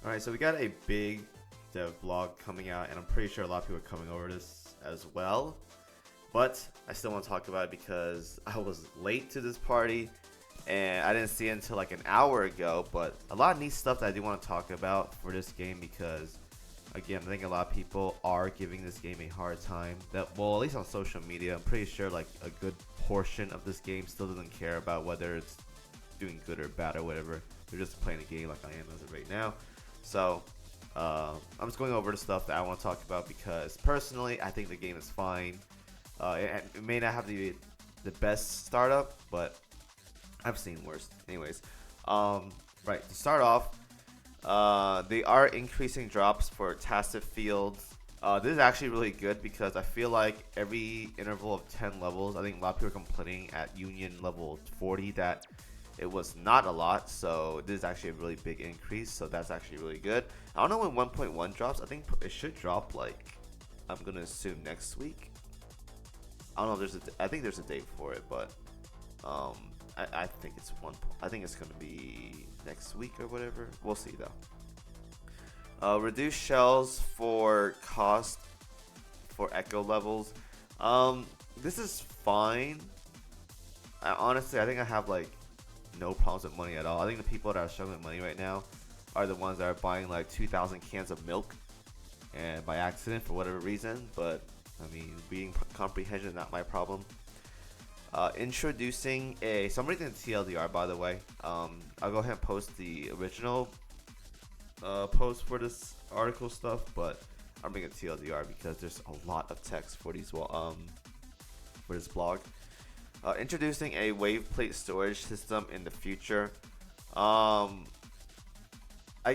Alright, so we got a big dev vlog coming out, and I'm pretty sure a lot of people are coming over this as well. But I still want to talk about it because I was late to this party, and I didn't see it until like an hour ago. But a lot of neat stuff that I do want to talk about for this game because, again, I think a lot of people are giving this game a hard time. Well, at least on social media, I'm pretty sure like a good portion of this game still doesn't care about whether it's doing good or bad or whatever. They're just playing a game like I am as of right now. So I'm just going over the stuff that I want to talk about because personally I think the game is fine. It may not have the best startup, but I've seen worse. Anyways, right, to start off, they are increasing drops for tacet fields. This is actually really good because I feel like every interval of 10 levels, I think a lot of people are complaining at Union level 40 that it was not a lot, so this is actually a really big increase, so that's actually really good. I don't know when 1.1 drops. I think it should drop like, I'm gonna assume next week. I don't know if I think there's a date for it, but I think it's I think it's gonna be next week or whatever. We'll see though. Reduce shells for cost for echo levels. This is fine. Honestly, I think I have like no problems with money at all. I think the people that are struggling with money right now are the ones that are buying like 2,000 cans of milk and by accident for whatever reason. But I mean, reading comprehension is not my problem. Introducing somebody did TLDR, by the way. I'll go ahead and post the original post for this article stuff, but I'm making a TLDR because there's a lot of text for these for this blog. Introducing a Waveplate storage system in the future. I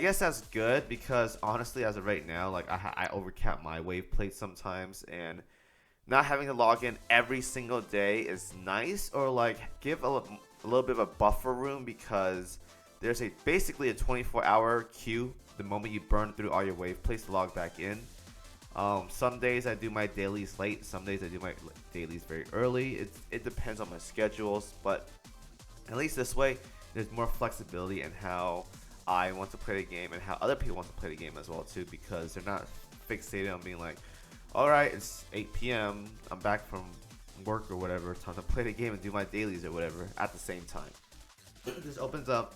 guess that's good because honestly, as of right now, like I overcap my Waveplate sometimes, and not having to log in every single day is nice, or like give a little bit of a buffer room because there's basically a 24-hour queue the moment you burn through all your Waveplates to log back in. Some days I do my dailies late, some days I do my dailies very early. It depends on my schedules, but at least this way there's more flexibility in how I want to play the game and how other people want to play the game as well too, because they're not fixated on being like, alright, it's 8 p.m. I'm back from work or whatever, time to play the game and do my dailies or whatever at the same time. This opens up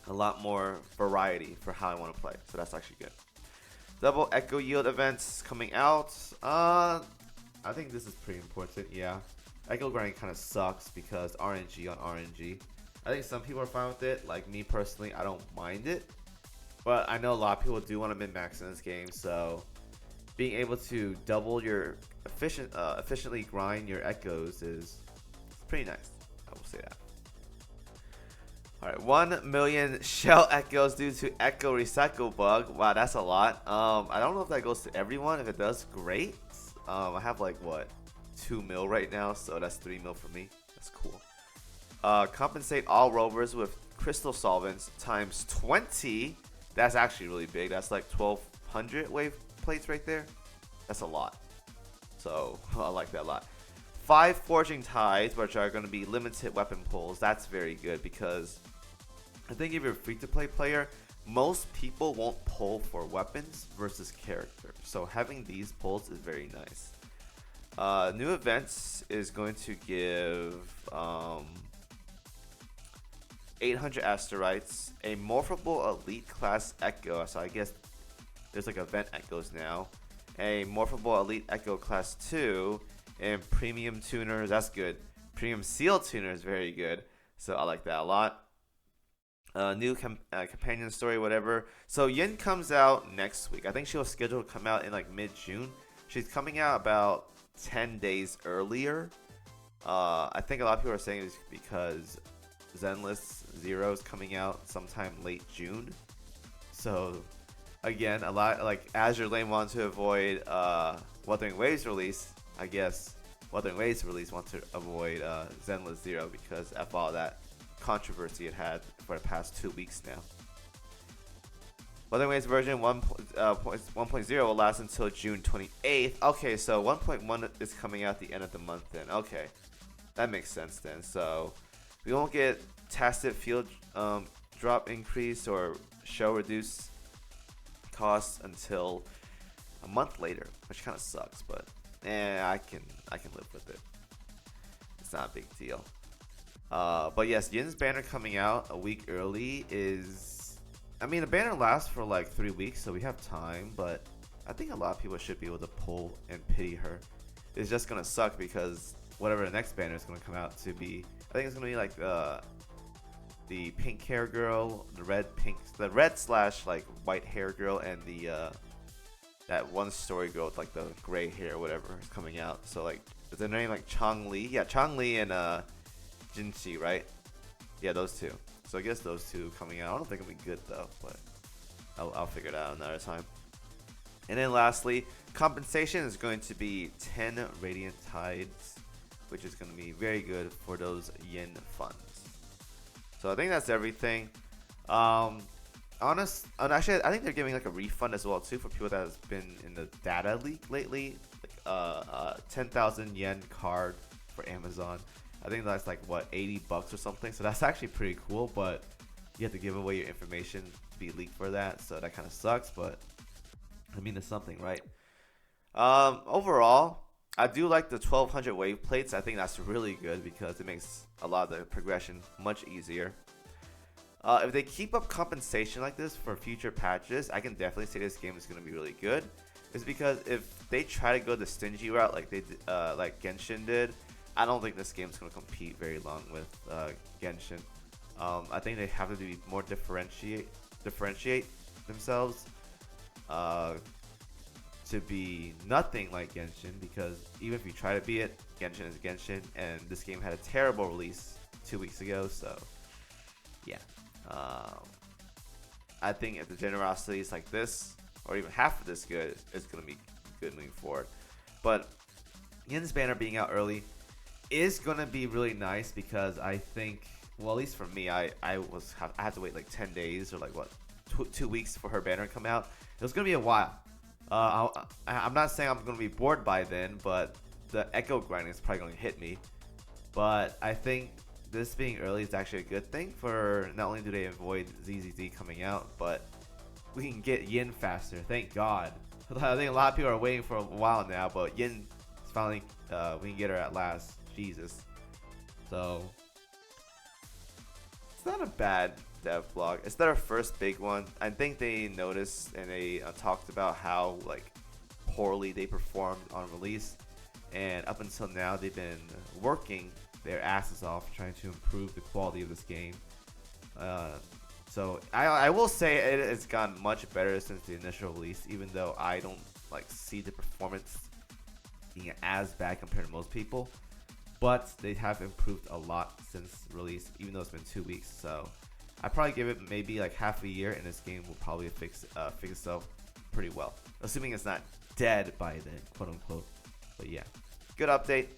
a lot more variety for how I want to play, so that's actually good. Double echo yield events coming out. I think this is pretty important. Yeah, echo grinding kind of sucks because RNG on RNG. I think some people are fine with it. Like me personally, I don't mind it, but I know a lot of people do want to min-max in this game. So being able to double your efficiently grind your echoes is pretty nice. I will say that. Alright, 1 million shell echoes due to echo recycle bug. Wow, that's a lot. I don't know if that goes to everyone. If it does, great. I have like what, 2 mil right now, so that's 3 mil for me. That's cool. Compensate all rovers with crystal solvents times 20. That's actually really big. That's like 1,200 wave plates right there. That's a lot. So I like that a lot. 5 forging ties, which are going to be limited weapon pulls. That's very good because I think if you're a free-to-play player, most people won't pull for weapons versus character. So having these pulls is very nice. New events is going to give 800 asteroids, a morphable elite class echo. So I guess there's like event echoes now. A morphable elite echo class 2, and premium tuners. That's good. Premium seal tuner is very good. So I like that a lot. New companion story, whatever. So Yin comes out next week. I think she was scheduled to come out in like mid-June. She's coming out about 10 days earlier. I think a lot of people are saying it's because Zenless Zero is coming out sometime late June. So again, a lot like Azure Lane wants to avoid Wuthering Waves release. I guess Wuthering Waves release wants to avoid Zenless Zero because of all that controversy it had for the past 2 weeks now. Wuthering Waves version 1.0 will last until June 28th. Okay, so 1.1 is coming out the end of the month then. Okay, that makes sense then. So we won't get tacet field drop increase or show reduce costs until a month later, which kind of sucks, but I can live with it. It's not a big deal. But yes, Yin's banner coming out a week early is, I mean, the banner lasts for like 3 weeks, so we have time. But I think a lot of people should be able to pull and pity her. It's just gonna suck because whatever the next banner is gonna come out to be, I think it's gonna be like the pink hair girl, the red slash like white hair girl, and the that one story girl with like the gray hair or whatever is coming out. So like, is their name like Chong-Li? Yeah, Chong-Li and Jinxi, right? Yeah, those two. So I guess those two coming out. I don't think it'll be good though, but I'll figure it out another time. And then lastly, compensation is going to be 10 Radiant Tides, which is going to be very good for those Yin funds. So I think that's everything. And actually, I think they're giving like a refund as well too for people that has been in the data leak lately. Like 10,000 yen card for Amazon. I think that's like what, $80 or something. So that's actually pretty cool, but you have to give away your information to be leaked for that. So that kind of sucks, but I mean, it's something, right? Overall, I do like the 1200 wave plates. I think that's really good because it makes a lot of the progression much easier. If they keep up compensation like this for future patches, I can definitely say this game is going to be really good. It's because if they try to go the stingy route like like Genshin did, I don't think this game is going to compete very long with Genshin. I think they have to be more differentiate themselves to be nothing like Genshin, because even if you try to be it, Genshin is Genshin, and this game had a terrible release 2 weeks ago. So yeah. I think if the generosity is like this, or even half of this good, it's going to be good moving forward. But Yin's banner being out early is going to be really nice because I think, well, at least for me, I had to wait like 10 days or like what, 2 weeks for her banner to come out. It was going to be a while. I'm not saying I'm going to be bored by then, but the echo grinding is probably going to hit me. But I think this being early is actually a good thing, for not only do they avoid ZZZ coming out, but we can get Yin faster. Thank God. I think a lot of people are waiting for a while now, but Yin is finally, we can get her at last. Jesus. So it's not a bad dev blog. It's their first big one. I think they noticed and they talked about how like poorly they performed on release, and up until now they've been working their asses off trying to improve the quality of this game. So I will say it has gotten much better since the initial release, even though I don't like see the performance being as bad compared to most people. But they have improved a lot since release, even though it's been 2 weeks. So I probably give it maybe like half a year, and this game will probably fix itself pretty well, assuming it's not dead by then, quote unquote. But yeah, good update.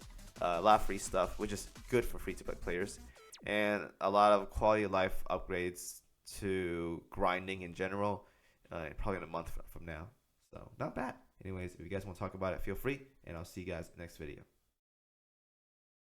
A lot of free stuff, which is good for free-to-play players, and a lot of quality of life upgrades to grinding in general, probably in a month from now. So not bad. Anyways, if you guys want to talk about it, feel free, and I'll see you guys next video.